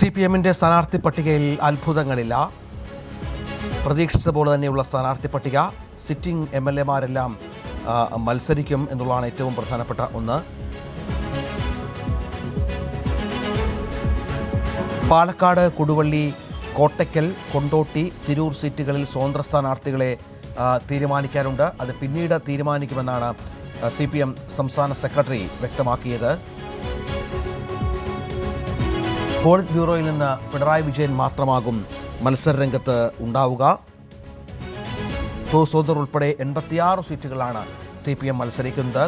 സിപിഎമ്മിന്റെ സ്ഥാനാർത്ഥി പട്ടികയിൽ അത്ഭുതങ്ങളില്ല. പ്രതീക്ഷിച്ചതുപോലെ തന്നെയുള്ള സ്ഥാനാർത്ഥി പട്ടിക. സിറ്റിംഗ് MLA-മാരെല്ലാം മത്സരിക്കും എന്നുള്ളതാണ് ഏറ്റവും പ്രധാനപ്പെട്ട ഒന്ന്. പാലക്കാട്, കൊടുവള്ളി, കോട്ടയ്ക്കൽ, കൊണ്ടോട്ടി, തിരൂർ സീറ്റുകളിൽ സ്വതന്ത്ര സ്ഥാനാർത്ഥികളെ തീരുമാനിക്കാനുണ്ട്. അത് പിന്നീട് തീരുമാനിക്കുമെന്നാണ് CPM സംസ്ഥാന സെക്രട്ടറി വ്യക്തമാക്കിയത്. പോളിറ്റ് ബ്യൂറോയിൽ നിന്ന് പിണറായി വിജയൻ മാത്രമാകും മത്സരരംഗത്ത് ഉണ്ടാവുക. സ്വതന്ത്രർ ഉൾപ്പെടെ 86 സീറ്റുകളാണ് CPM മത്സരിക്കുന്നത്.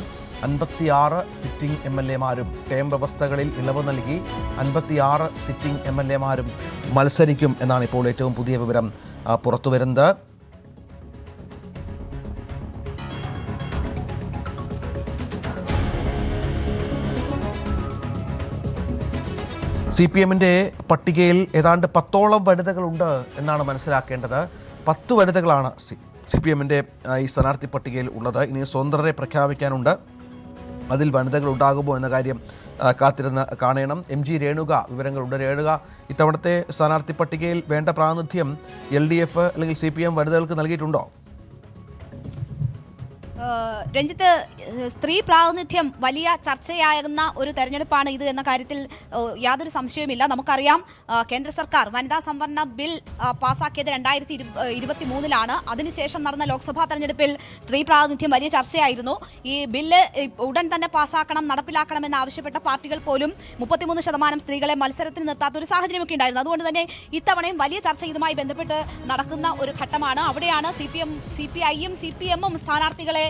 56 സിറ്റിംഗ് MLA-മാരും ടേം വ്യവസ്ഥകളിൽ ഇളവ് നൽകി 56 സിറ്റിംഗ് MLA-മാരും മത്സരിക്കും എന്നാണ് ഇപ്പോൾ ഏറ്റവും പുതിയ വിവരം പുറത്തുവരുന്നത്. CPM-ന്റെ പട്ടികയിൽ ഏതാണ്ട് 10ഓളം വനിതകളുണ്ട് എന്നാണ് മനസ്സിലാക്കേണ്ടത്. 10 വനിതകളാണ് CPM-ന്റെ ഈ സ്ഥാനാർത്ഥി പട്ടികയിൽ ഉള്ളത്. ഇനി സ്വതന്ത്രരെ പ്രഖ്യാപിക്കാനുണ്ട്. അതിൽ വനിതകൾ ഉണ്ടാകുമോ എന്ന കാര്യം കാത്തിരുന്ന് കാണണം. MG രേണുക വിവരങ്ങളുണ്ട്. രേണുക, ഇത്തവണത്തെ സ്ഥാനാർത്ഥി പട്ടികയിൽ വേണ്ട പ്രാതിനിധ്യം LDF അല്ലെങ്കിൽ CPM വനിതകൾക്ക് നൽകിയിട്ടുണ്ടോ? രഞ്ജിത്ത്, സ്ത്രീ പ്രാതിനിധ്യം വലിയ ചർച്ചയാകുന്ന ഒരു തെരഞ്ഞെടുപ്പാണ് ഇത് എന്ന കാര്യത്തിൽ യാതൊരു സംശയവുമില്ല. നമുക്കറിയാം, കേന്ദ്ര സർക്കാർ വനിതാ സംവരണ ബിൽ പാസാക്കിയത് 2023-ലാണ്. അതിനുശേഷം നടന്ന ലോക്സഭാ തെരഞ്ഞെടുപ്പിൽ സ്ത്രീ പ്രാതിനിധ്യം വലിയ ചർച്ചയായിരുന്നു. ഈ ബില്ല് ഉടൻ തന്നെ പാസാക്കണം, നടപ്പിലാക്കണമെന്ന് ആവശ്യപ്പെട്ട പാർട്ടികൾ പോലും 33% സ്ത്രീകളെ മത്സരത്തിന് നിർത്താത്ത ഒരു സാഹചര്യമൊക്കെ ഉണ്ടായിരുന്നു. അതുകൊണ്ട് തന്നെ ഇത്തവണയും വലിയ ചർച്ച ഇതുമായി ബന്ധപ്പെട്ട് നടക്കുന്ന ഒരു ഘട്ടമാണ്. അവിടെയാണ് CPIയും CPM-ഉം സ്ഥാനാർത്ഥികളെ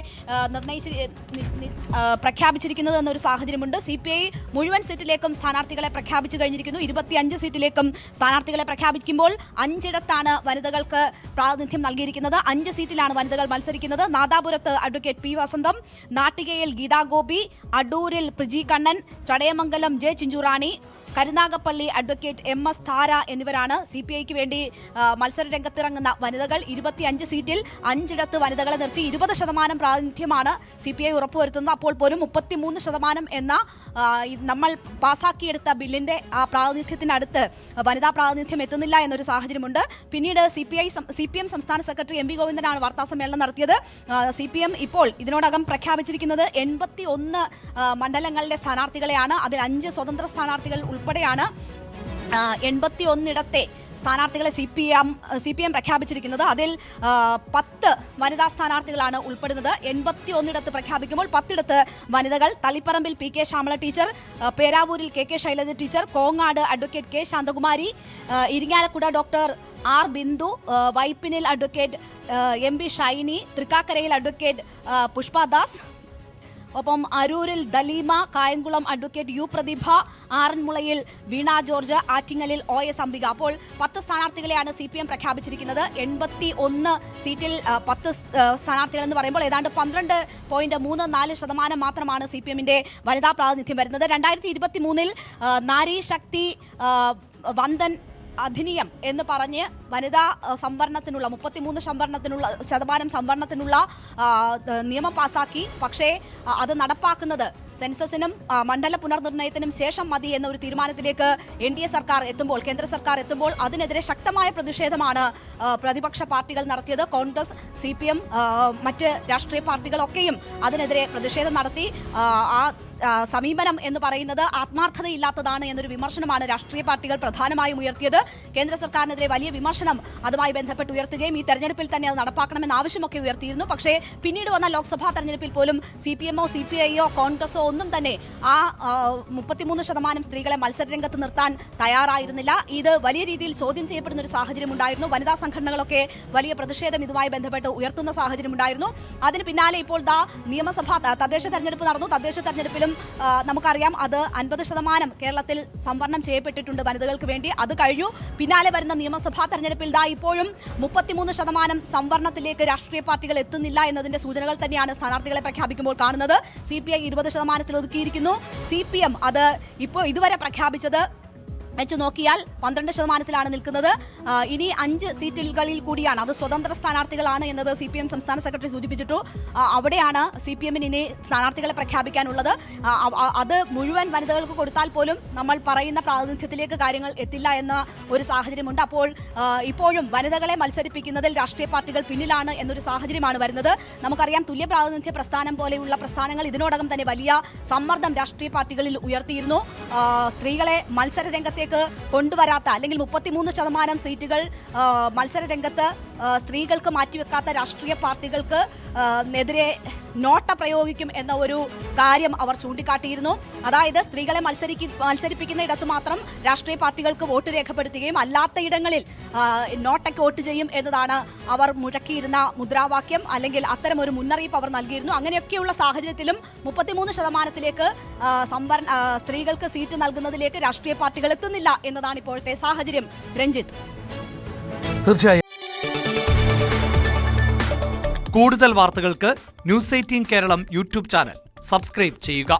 പ്രഖ്യാപിച്ചിരിക്കുന്നത് എന്നൊരു സാഹചര്യമുണ്ട്. CPI മുഴുവൻ സീറ്റിലേക്കും സ്ഥാനാർത്ഥികളെ പ്രഖ്യാപിച്ചു കഴിഞ്ഞിരിക്കുന്നു. 25 സീറ്റിലേക്കും സ്ഥാനാർത്ഥികളെ പ്രഖ്യാപിക്കുമ്പോൾ 5ഇടത്താണ് വനിതകൾക്ക് പ്രാതിനിധ്യം നൽകിയിരിക്കുന്നത്. 5 സീറ്റിലാണ് വനിതകൾ മത്സരിക്കുന്നത്. നാദാപുരത്ത് അഡ്വക്കേറ്റ് P. വസന്തം, നാട്ടികയിൽ ഗീതാ ഗോപി, അടൂരിൽ Priji Kannan, Chadayamangalam J. Chinchu Rani, Karunagappally advocate MS താര എന്നിവരാണ് CPIക്ക് വേണ്ടി മത്സര രംഗത്തിറങ്ങുന്ന വനിതകൾ. 25 സീറ്റിൽ 5ഇടത്ത് വനിതകളെ നിർത്തി 20% പ്രാതിനിധ്യമാണ് CPI ഉറപ്പുവരുത്തുന്നത്. അപ്പോൾ പോലും 33% എന്ന നമ്മൾ പാസാക്കിയെടുത്ത ബില്ലിന്റെ ആ പ്രാതിനിധ്യത്തിനടുത്ത് വനിതാ പ്രാതിനിധ്യം എത്തുന്നില്ല എന്നൊരു സാഹചര്യമുണ്ട്. പിന്നീട് CPM സംസ്ഥാന സെക്രട്ടറി MV ഗോവിന്ദനാണ് വാർത്താസമ്മേളനം നടത്തിയത്. CPM ഇപ്പോൾ ഇതിനോടകം പ്രഖ്യാപിച്ചിരിക്കുന്നത് 81 മണ്ഡലങ്ങളിലെ സ്ഥാനാർത്ഥികളെയാണ്. അതിൽ 5 സ്വതന്ത്ര സ്ഥാനാർത്ഥികൾ ഉൾപ്പെടെയാണ് 81ഇടത്തെ സ്ഥാനാർത്ഥികളെ CPM പ്രഖ്യാപിച്ചിരിക്കുന്നത്. അതിൽ 10 വനിതാ സ്ഥാനാർത്ഥികളാണ് ഉൾപ്പെടുന്നത്. 81ഇടത്ത് പ്രഖ്യാപിക്കുമ്പോൾ 10ഇടത്ത് വനിതകൾ. തളിപ്പറമ്പിൽ PK ശ്യാമള ടീച്ചർ, പേരാവൂരിൽ KK Shailaja teacher, Kongad advocate K. Shanthakumari, Irinjalakuda doctor R. Bindu, വൈപ്പിനിൽ അഡ്വക്കേറ്റ് MB ഷൈനി, തൃക്കാക്കരയിൽ അഡ്വക്കേറ്റ് പുഷ്പദാസ്, ഒപ്പം അരൂരിൽ ദലീമ, കായംകുളം അഡ്വക്കേറ്റ് U. പ്രതിഭ, ആറന്മുളയിൽ വീണ ജോർജ്, ആറ്റിങ്ങലിൽ OS അംബിക. അപ്പോൾ 10 സ്ഥാനാർത്ഥികളെയാണ് CPM പ്രഖ്യാപിച്ചിരിക്കുന്നത്. 81 സീറ്റിൽ 10 സ്ഥാനാർത്ഥികൾ എന്ന് പറയുമ്പോൾ ഏതാണ്ട് 12.34% മാത്രമാണ് CPM-ന്റെ വനിതാ പ്രാതിനിധ്യം വരുന്നത്. 2023-ൽ നാരി ശക്തി വന്ദൻ അധിനിയം എന്ന് പറഞ്ഞ് വനിതാ സംവരണത്തിനുള്ള 33% സംവരണത്തിനുള്ള നിയമം പാസാക്കി. പക്ഷേ അത് നടപ്പാക്കുന്നത് സെൻസസിനും മണ്ഡല പുനർനിർണയത്തിനും ശേഷം മതി എന്ന ഒരു തീരുമാനത്തിലേക്ക് NDA സർക്കാർ എത്തുമ്പോൾ, കേന്ദ്ര സർക്കാർ എത്തുമ്പോൾ അതിനെതിരെ ശക്തമായ പ്രതിഷേധമാണ് പ്രതിപക്ഷ പാർട്ടികൾ നടത്തിയത്. കോൺഗ്രസ്, CPM, മറ്റ് രാഷ്ട്രീയ പാർട്ടികളൊക്കെയും അതിനെതിരെ പ്രതിഷേധം നടത്തി. ആ സമീപനം എന്ന് പറയുന്നത് ആത്മാർത്ഥതയില്ലാത്തതാണ് എന്നൊരു വിമർശനമാണ് രാഷ്ട്രീയ പാർട്ടികൾ പ്രധാനമായും ഉയർത്തിയത്. കേന്ദ്ര സർക്കാരിനെതിരെ വലിയ വിമർശനം അതുമായി ബന്ധപ്പെട്ട് ഉയർത്തുകയും ഈ തെരഞ്ഞെടുപ്പിൽ തന്നെ അത് നടപ്പാക്കണമെന്ന ആവശ്യമൊക്കെ ഉയർത്തിയിരുന്നു. പക്ഷേ പിന്നീട് വന്ന ലോക്സഭാ തെരഞ്ഞെടുപ്പിൽ പോലും CPM-ഓ CPI-യോ കോൺഗ്രസോ ഒന്നും തന്നെ ആ 33% സ്ത്രീകളെ മത്സരരംഗത്ത് നിർത്താൻ തയ്യാറായിരുന്നില്ല. ഇത് വലിയ രീതിയിൽ ചോദ്യം ചെയ്യപ്പെടുന്ന ഒരു സാഹചര്യം ഉണ്ടായിരുന്നു. വനിതാ സംഘടനകളൊക്കെ വലിയ പ്രതിഷേധം ഇതുമായി ബന്ധപ്പെട്ട് ഉയർത്തുന്ന സാഹചര്യം ഉണ്ടായിരുന്നു. അതിന് പിന്നാലെ ഇപ്പോൾ നിയമസഭാ തദ്ദേശ തെരഞ്ഞെടുപ്പ് നടന്നു. തദ്ദേശ തെരഞ്ഞെടുപ്പിലും നമുക്കറിയാം അത് 50% കേരളത്തിൽ സംവരണം ചെയ്യപ്പെട്ടിട്ടുണ്ട് വനിതകൾക്ക് വേണ്ടി. അത് കഴിഞ്ഞു. പിന്നാലെ വരുന്ന നിയമസഭാ തെരഞ്ഞെടുപ്പിൽ ഇപ്പോഴും 33% സംവരണത്തിലേക്ക് രാഷ്ട്രീയ പാർട്ടികൾ എത്തുന്നില്ല എന്നതിന്റെ സൂചനകൾ തന്നെയാണ് സ്ഥാനാർത്ഥികളെ പ്രഖ്യാപിക്കുമ്പോൾ കാണുന്നത്. CPI 20% ഒതുക്കിയിരിക്കുന്നു. CPM അത് ഇപ്പോൾ ഇതുവരെ പ്രഖ്യാപിച്ചത് വെച്ച് നോക്കിയാൽ 12% നിൽക്കുന്നത്. ഇനി 5 സീറ്റുകളിൽ കൂടിയാണ്, അത് സ്വതന്ത്ര സ്ഥാനാർത്ഥികളാണ് എന്നത് CPM സംസ്ഥാന സെക്രട്ടറി സൂചിപ്പിച്ചിട്ടു. അവിടെയാണ് CPM-ന് ഇനി സ്ഥാനാർത്ഥികളെ പ്രഖ്യാപിക്കാനുള്ളത്. അത് മുഴുവൻ വനിതകൾക്ക് കൊടുത്താൽ പോലും നമ്മൾ പറയുന്ന പ്രാതിനിധ്യത്തിലേക്ക് കാര്യങ്ങൾ എത്തില്ല എന്ന ഒരു സാഹചര്യമുണ്ട്. അപ്പോൾ ഇപ്പോഴും വനിതകളെ മത്സരിപ്പിക്കുന്നതിൽ രാഷ്ട്രീയ പാർട്ടികൾ പിന്നിലാണ് എന്നൊരു സാഹചര്യമാണ് വരുന്നത്. നമുക്കറിയാം, തുല്യ പ്രാതിനിധ്യ പ്രസ്ഥാനം പോലെയുള്ള പ്രസ്ഥാനങ്ങൾ ഇതിനോടകം തന്നെ വലിയ സമ്മർദ്ദം രാഷ്ട്രീയ പാർട്ടികളിൽ ഉയർത്തിയിരുന്നു. സ്ത്രീകളെ മത്സര രംഗത്തേക്ക് കൊണ്ടുവരാത്ത, അല്ലെങ്കിൽ 33% സീറ്റുകൾ മത്സര രംഗത്ത് സ്ത്രീകൾക്ക് മാറ്റിവെക്കാത്ത രാഷ്ട്രീയ പാർട്ടികൾക്ക് എതിരെ നോട്ട പ്രയോഗിക്കും എന്ന ഒരു കാര്യം അവർ ചൂണ്ടിക്കാട്ടിയിരുന്നു. അതായത് സ്ത്രീകളെ മത്സരിപ്പിക്കുന്ന ഇടത്ത് മാത്രം രാഷ്ട്രീയ പാർട്ടികൾക്ക് വോട്ട് രേഖപ്പെടുത്തുകയും അല്ലാത്ത ഇടങ്ങളിൽ നോട്ടയ്ക്ക് വോട്ട് ചെയ്യും എന്നതാണ് അവർ മുഴക്കിയിരുന്ന മുദ്രാവാക്യം, അല്ലെങ്കിൽ അത്തരം ഒരു മുന്നറിയിപ്പ് അവർ നൽകിയിരുന്നു. അങ്ങനെയൊക്കെയുള്ള സാഹചര്യത്തിലും 33%ത്തിലേക്ക് സ്ത്രീകൾക്ക് സീറ്റ് നൽകുന്നതിലേക്ക് രാഷ്ട്രീയ പാർട്ടികൾ എത്തുന്നില്ല എന്നതാണ് ഇപ്പോഴത്തെ സാഹചര്യം. രഞ്ജിത്ത്, തീർച്ചയായും കൂടുതൽ വാർത്തകൾക്ക് News 18 Keralam YouTube channel subscribe ചെയ്യുക.